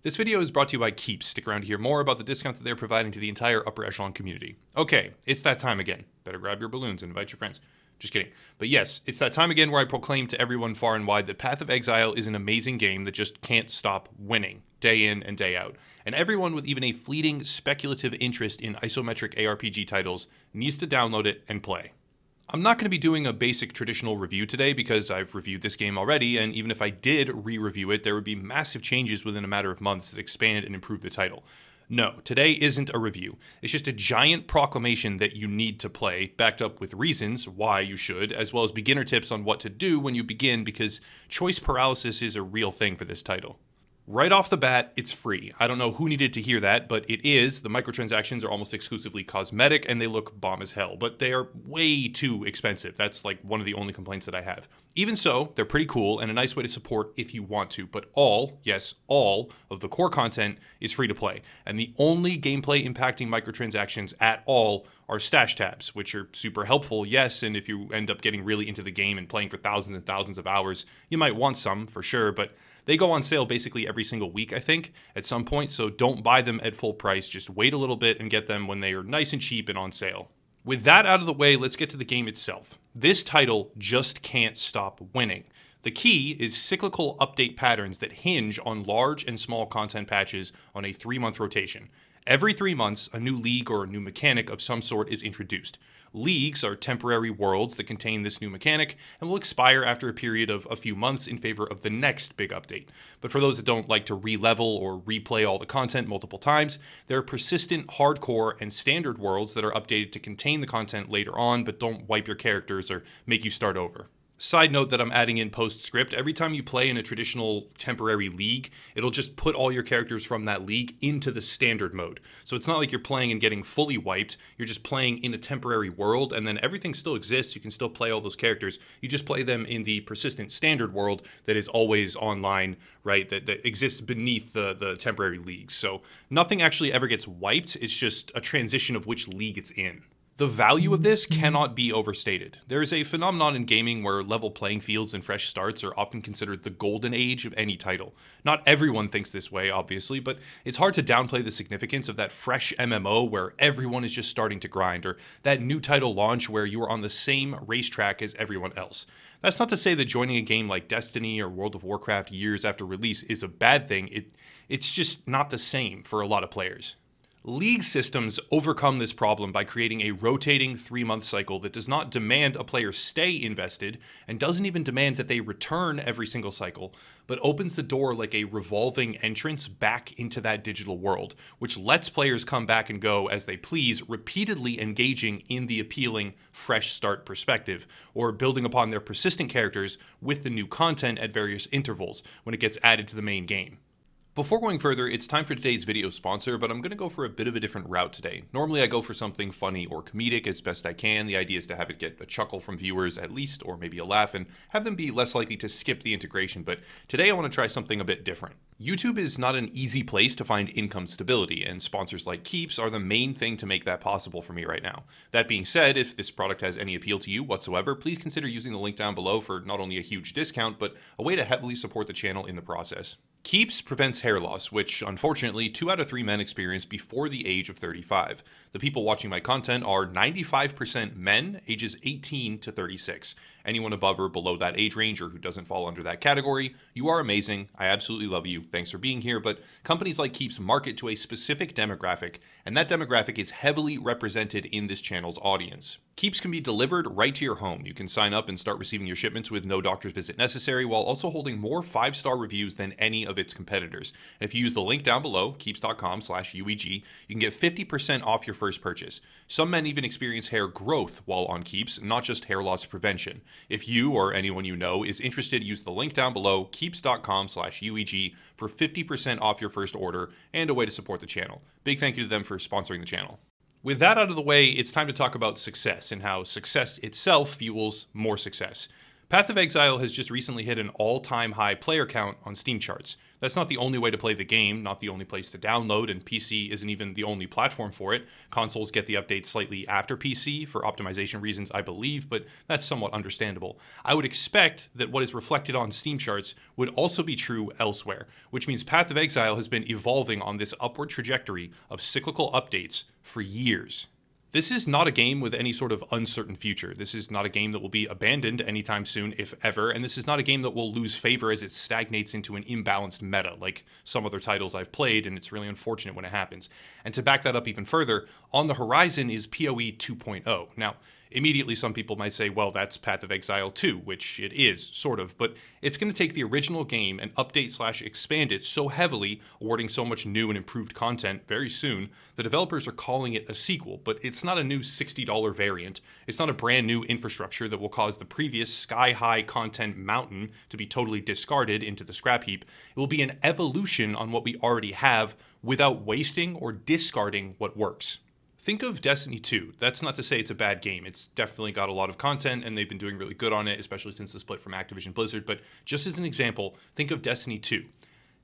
This video is brought to you by Keeps. Stick around to hear more about the discount that they're providing to the entire upper echelon community. Okay, it's that time again. Better grab your balloons and invite your friends. Just kidding. But yes, it's that time again where I proclaim to everyone far and wide that Path of Exile is an amazing game that just can't stop winning, day in and day out. And everyone with even a fleeting speculative interest in isometric ARPG titles needs to download it and play. I'm not going to be doing a basic traditional review today because I've reviewed this game already, and even if I did re-review it, there would be massive changes within a matter of months that expand and improve the title. No, today isn't a review. It's just a giant proclamation that you need to play, backed up with reasons why you should, as well as beginner tips on what to do when you begin, because choice paralysis is a real thing for this title. Right off the bat, it's free. I don't know who needed to hear that, but it is. The microtransactions are almost exclusively cosmetic, and they look bomb as hell, but they are way too expensive. That's like one of the only complaints that I have. Even so, they're pretty cool and a nice way to support if you want to, but all, yes, all of the core content is free to play, and the only gameplay impacting microtransactions at all are stash tabs, which are super helpful, yes, and if you end up getting really into the game and playing for thousands and thousands of hours, you might want some, for sure, but they go on sale basically every single week, I think, at some point, so don't buy them at full price, just wait a little bit and get them when they are nice and cheap and on sale. With that out of the way, let's get to the game itself. This title just can't stop winning. The key is cyclical update patterns that hinge on large and small content patches on a 3-month rotation. Every 3 months, a new league or a new mechanic of some sort is introduced. Leagues are temporary worlds that contain this new mechanic and will expire after a period of a few months in favor of the next big update. But for those that don't like to re-level or replay all the content multiple times, there are persistent, hardcore, and standard worlds that are updated to contain the content later on but don't wipe your characters or make you start over. Side note that I'm adding in postscript, every time you play in a traditional temporary league, it'll just put all your characters from that league into the standard mode. So it's not like you're playing and getting fully wiped, you're just playing in a temporary world, and then everything still exists, you can still play all those characters, you just play them in the persistent standard world that is always online, right, that exists beneath the temporary leagues. So nothing actually ever gets wiped, it's just a transition of which league it's in. The value of this cannot be overstated. There is a phenomenon in gaming where level playing fields and fresh starts are often considered the golden age of any title. Not everyone thinks this way, obviously, but it's hard to downplay the significance of that fresh MMO where everyone is just starting to grind, or that new title launch where you are on the same racetrack as everyone else. That's not to say that joining a game like Destiny or World of Warcraft years after release is a bad thing. It's just not the same for a lot of players. League systems overcome this problem by creating a rotating 3-month cycle that does not demand a player stay invested and doesn't even demand that they return every single cycle, but opens the door like a revolving entrance back into that digital world, which lets players come back and go as they please, repeatedly engaging in the appealing fresh start perspective, or building upon their persistent characters with the new content at various intervals when it gets added to the main game. Before going further, it's time for today's video sponsor, but I'm going to go for a bit of a different route today. Normally I go for something funny or comedic as best I can. The idea is to have it get a chuckle from viewers at least, or maybe a laugh, and have them be less likely to skip the integration, but today I want to try something a bit different. YouTube is not an easy place to find income stability, and sponsors like Keeps are the main thing to make that possible for me right now. That being said, if this product has any appeal to you whatsoever, please consider using the link down below for not only a huge discount, but a way to heavily support the channel in the process. Keeps prevents hair loss, which unfortunately 2 out of 3 men experience before the age of 35. The people watching my content are 95% men, ages 18 to 36. Anyone above or below that age range or who doesn't fall under that category, you are amazing. I absolutely love you. Thanks for being here. But companies like Keeps market to a specific demographic, and that demographic is heavily represented in this channel's audience. Keeps can be delivered right to your home. You can sign up and start receiving your shipments with no doctor's visit necessary, while also holding more 5-star reviews than any of its competitors. And if you use the link down below, keeps.com/UEG, you can get 50% off your first purchase. Some men even experience hair growth while on Keeps, not just hair loss prevention. If you or anyone you know is interested, use the link down below, keeps.com/UEG, for 50% off your first order and a way to support the channel. Big thank you to them for sponsoring the channel. With that out of the way, it's time to talk about success and how success itself fuels more success. Path of Exile has just recently hit an all-time high player count on Steam charts. That's not the only way to play the game, not the only place to download, and PC isn't even the only platform for it. Consoles get the updates slightly after PC for optimization reasons, I believe, but that's somewhat understandable. I would expect that what is reflected on Steam charts would also be true elsewhere, which means Path of Exile has been evolving on this upward trajectory of cyclical updates for years. This is not a game with any sort of uncertain future. This is not a game that will be abandoned anytime soon, if ever, and this is not a game that will lose favor as it stagnates into an imbalanced meta, like some other titles I've played, and it's really unfortunate when it happens. And to back that up even further, on the horizon is PoE 2.0. Now, immediately some people might say, well, that's Path of Exile 2, which it is, sort of, but it's going to take the original game and update/expand it so heavily, awarding so much new and improved content very soon. The developers are calling it a sequel, but it's not a new $60 variant. It's not a brand new infrastructure that will cause the previous sky-high content mountain to be totally discarded into the scrap heap. It will be an evolution on what we already have without wasting or discarding what works. Think of Destiny 2. That's not to say it's a bad game. It's definitely got a lot of content, and they've been doing really good on it, especially since the split from Activision Blizzard. But just as an example, think of Destiny 2.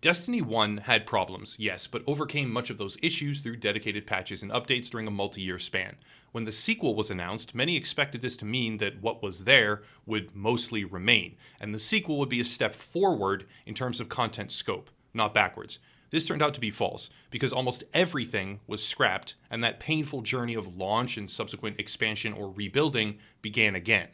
Destiny 1 had problems, yes, but overcame much of those issues through dedicated patches and updates during a multi-year span. When the sequel was announced, many expected this to mean that what was there would mostly remain, and the sequel would be a step forward in terms of content scope, not backwards. This turned out to be false, because almost everything was scrapped, and that painful journey of launch and subsequent expansion or rebuilding began again.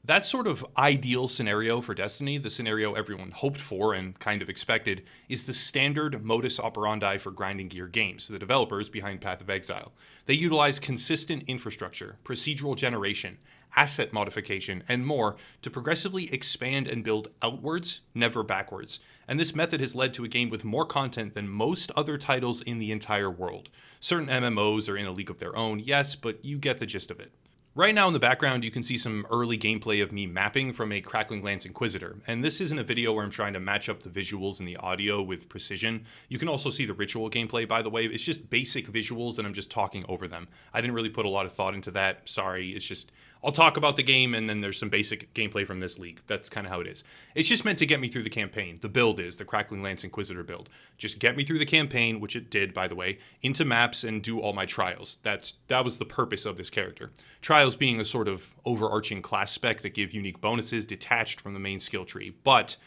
That sort of ideal scenario for Destiny, the scenario everyone hoped for and kind of expected, is the standard modus operandi for grinding gear games, the developers behind Path of Exile. They utilize consistent infrastructure, procedural generation, asset modification, and more to progressively expand and build outwards, never backwards. And this method has led to a game with more content than most other titles in the entire world. Certain MMOs are in a league of their own, yes, but you get the gist of it. Right now in the background, you can see some early gameplay of me mapping from a Crackling Lance Inquisitor, and this isn't a video where I'm trying to match up the visuals and the audio with precision. You can also see the ritual gameplay, by the way. It's just basic visuals and I'm just talking over them. I didn't really put a lot of thought into that, sorry. It's just, I'll talk about the game and then there's some basic gameplay from this league. That's kind of how it is. It's just meant to get me through the campaign. The build is the Crackling Lance Inquisitor build. Just get me through the campaign, which it did, by the way, into maps and do all my trials. That was the purpose of this character. Trials being a sort of overarching class spec that give unique bonuses detached from the main skill tree. But,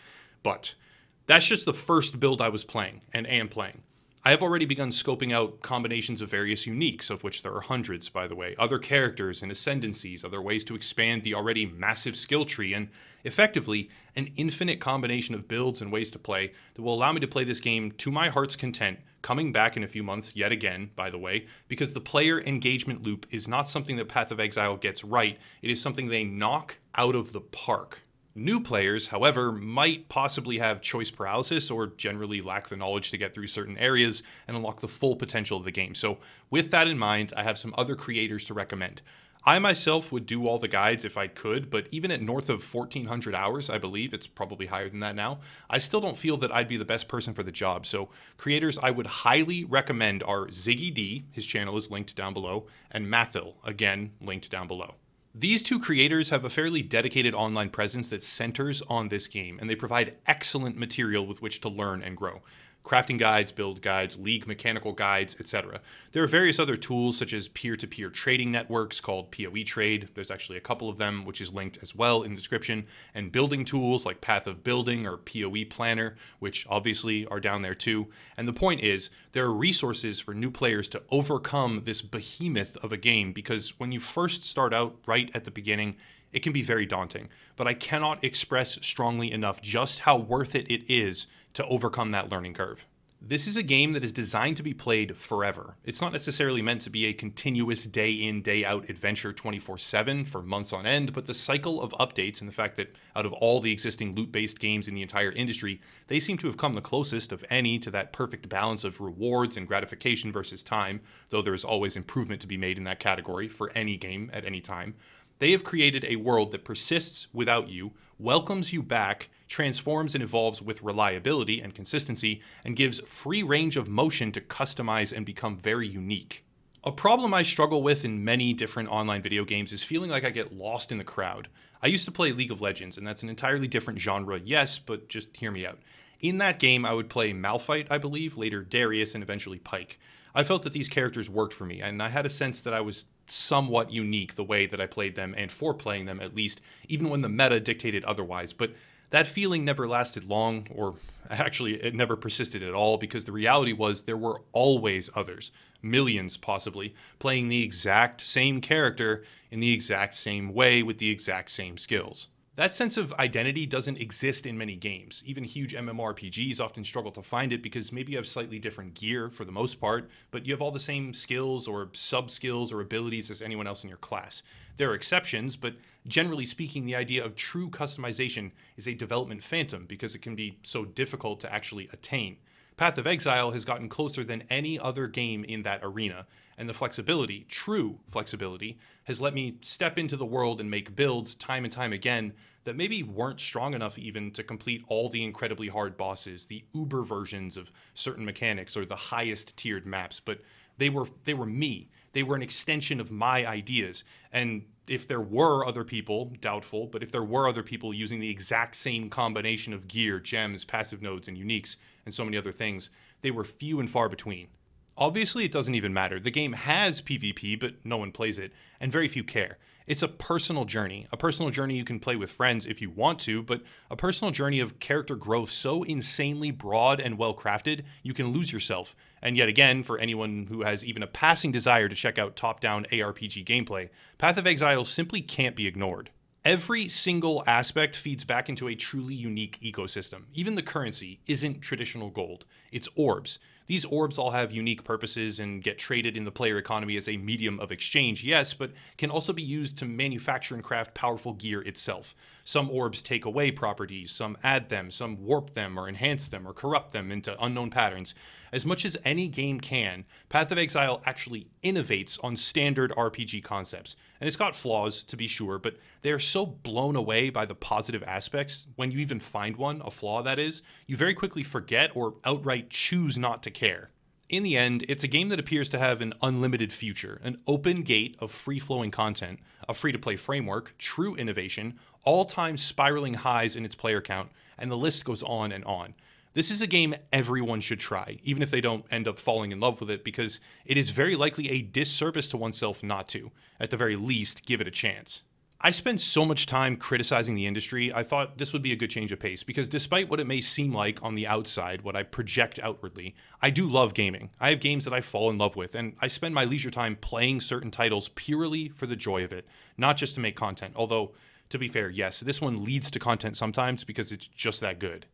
that's just the first build I was playing and am playing. I have already begun scoping out combinations of various uniques, of which there are hundreds, by the way, other characters and ascendancies, other ways to expand the already massive skill tree, and effectively an infinite combination of builds and ways to play that will allow me to play this game to my heart's content, coming back in a few months yet again, by the way, because the player engagement loop is not something that Path of Exile gets right, it is something they knock out of the park. New players, however, might possibly have choice paralysis or generally lack the knowledge to get through certain areas and unlock the full potential of the game. So with that in mind, I have some other creators to recommend. I myself would do all the guides if I could, but even at north of 1,400 hours, I believe, it's probably higher than that now, I still don't feel that I'd be the best person for the job. So creators I would highly recommend are Ziggy D, his channel is linked down below, and Mathil, again, linked down below. These two creators have a fairly dedicated online presence that centers on this game, and they provide excellent material with which to learn and grow. Crafting guides, build guides, league mechanical guides, etc. There are various other tools such as peer-to-peer trading networks called PoE Trade. There's actually a couple of them, which is linked as well in the description, and building tools like Path of Building or PoE Planner, which obviously are down there too. And the point is, there are resources for new players to overcome this behemoth of a game, because when you first start out right at the beginning, it can be very daunting, but I cannot express strongly enough just how worth it is to overcome that learning curve. This is a game that is designed to be played forever. It's not necessarily meant to be a continuous day in, day out adventure 24/7 for months on end, but the cycle of updates and the fact that out of all the existing loot-based games in the entire industry, they seem to have come the closest of any to that perfect balance of rewards and gratification versus time, though there is always improvement to be made in that category for any game at any time. They have created a world that persists without you, welcomes you back, transforms and evolves with reliability and consistency, and gives free range of motion to customize and become very unique. A problem I struggle with in many different online video games is feeling like I get lost in the crowd. I used to play League of Legends, and that's an entirely different genre, yes, but just hear me out. In that game, I would play Malphite, I believe, later Darius, and eventually Pike. I felt that these characters worked for me, and I had a sense that I was somewhat unique the way that I played them, and for playing them at least, even when the meta dictated otherwise. But that feeling never lasted long, or actually it never persisted at all, because the reality was there were always others, millions possibly, playing the exact same character in the exact same way with the exact same skills. That sense of identity doesn't exist in many games. Even huge MMORPGs often struggle to find it because maybe you have slightly different gear for the most part, but you have all the same skills or sub-skills or abilities as anyone else in your class. There are exceptions, but generally speaking, the idea of true customization is a development phantom because it can be so difficult to actually attain. Path of Exile has gotten closer than any other game in that arena, and the flexibility, true flexibility, has let me step into the world and make builds time and time again that maybe weren't strong enough even to complete all the incredibly hard bosses, the uber versions of certain mechanics, or the highest tiered maps, but they were me. They were an extension of my ideas, and if there were other people, doubtful, but if there were other people using the exact same combination of gear, gems, passive nodes, and uniques, and so many other things, they were few and far between. Obviously, it doesn't even matter. The game has PvP, but no one plays it, and very few care. It's a personal journey you can play with friends if you want to, but a personal journey of character growth so insanely broad and well-crafted, you can lose yourself. And yet again, for anyone who has even a passing desire to check out top-down ARPG gameplay, Path of Exile simply can't be ignored. Every single aspect feeds back into a truly unique ecosystem. Even the currency isn't traditional gold, it's orbs. These orbs all have unique purposes and get traded in the player economy as a medium of exchange, yes, but can also be used to manufacture and craft powerful gear itself. Some orbs take away properties, some add them, some warp them or enhance them or corrupt them into unknown patterns. As much as any game can, Path of Exile actually innovates on standard RPG concepts. And it's got flaws, to be sure, but they are so blown away by the positive aspects, when you even find one, a flaw that is, you very quickly forget or outright choose not to care. In the end, it's a game that appears to have an unlimited future, an open gate of free-flowing content, a free-to-play framework, true innovation, all-time spiraling highs in its player count, and the list goes on and on. This is a game everyone should try, even if they don't end up falling in love with it, because it is very likely a disservice to oneself not to. At the very least, give it a chance. I spend so much time criticizing the industry, I thought this would be a good change of pace, because despite what it may seem like on the outside, what I project outwardly, I do love gaming. I have games that I fall in love with, and I spend my leisure time playing certain titles purely for the joy of it, not just to make content. Although, to be fair, yes, this one leads to content sometimes because it's just that good.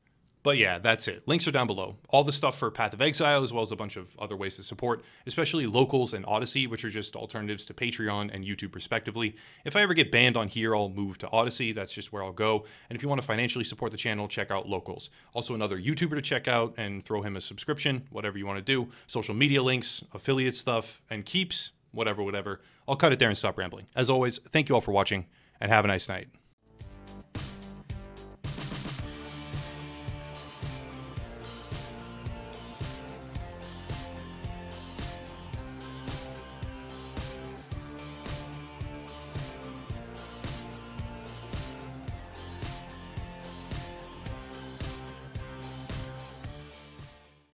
But yeah, that's it. Links are down below. All the stuff for Path of Exile, as well as a bunch of other ways to support, especially Locals and Odyssey, which are just alternatives to Patreon and YouTube respectively. If I ever get banned on here, I'll move to Odyssey. That's just where I'll go. And if you want to financially support the channel, check out Locals. Also another YouTuber to check out and throw him a subscription, whatever you want to do. Social media links, affiliate stuff, and keeps, whatever. I'll cut it there and stop rambling. As always, thank you all for watching, and have a nice night.